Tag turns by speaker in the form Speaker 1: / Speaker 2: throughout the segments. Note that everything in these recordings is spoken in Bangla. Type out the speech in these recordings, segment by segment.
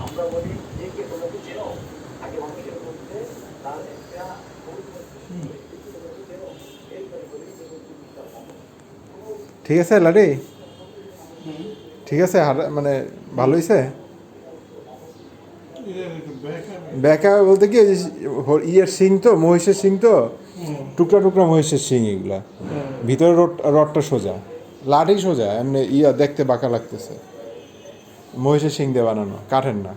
Speaker 1: আমরা বলি যে কে তোমাকে চেনো আগে মানুষের মধ্যে তার একটা
Speaker 2: ঠিক আছে লাডি, ঠিক আছে মানে ভালো হয়েছে। ব্যাকা বলতে কি ওই যে ইয়ের শিং তো, মহিষের শিং তো, টুকরা টুকরা মহিষের শিং এগুলা, ভিতরে রডটা সোজা, লাঠি সোজা, এমনি দেখতে বাঁকা লাগতেছে, মহিষের শিং দিয়ে বানানো, কাঠের না।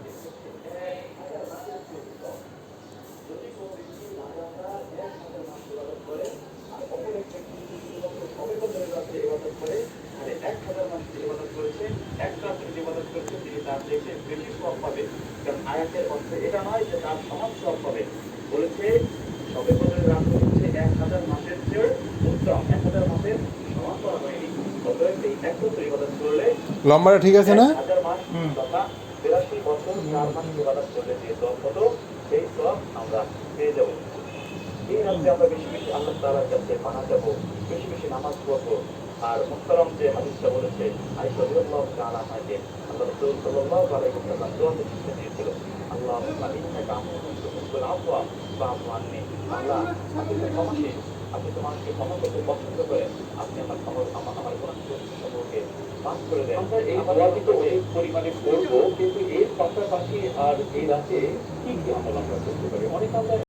Speaker 1: আয়াতের অর্থ এটা নয় যে তার সমান সব পাবে। বলেছে সবে বদরের রাত হচ্ছে 1000 মাসের চেয়েও উত্তম, 1000 মাসের সমান করা হয়নি। অতএব এই একত্র ইবাদত করলে
Speaker 2: লম্বাটা ঠিক আছে না?
Speaker 1: 1000 মাস তথা 82 বছর 4 মাস ইবাদত করলে যে সওয়াব হতো সেই সওয়াব আমরা পেয়ে যাব। এই রাত্রে আমরা বেশি বেশি আল্লাহ তাআলার কাছে পানা যাব, বেশি বেশি নামাজ পড়বো। আর মুহতারাম যে হাদিসটা বলেছে আয়েশা রাদিয়াল্লাহু তাআলা আনহাকে আল্লাহ রাসূল সাল্লাল্লাহু আলাইহি ওয়াসাল্লাম দোয়াতে শিক্ষা দিয়েছিল, আল্লাহুম্মা ইন্নাকা আফুউন তুহিব্বুল আফওয়া ফাআফু আন্নী। আল্লাহ, আপনি তো ক্ষমাশীল, আপনি তো মানুষকে ক্ষমা করতে পছন্দ করেন, আপনি আমার আমার গুনাহ সমূহকে মাফ করে দেন। আমরা এই দোয়াটি তো অনেক পরিমাণে করবো, কিন্তু এর পাশাপাশি আর এই রাতে কি কি আমল আমরা করতে পারি? অনেক আমরা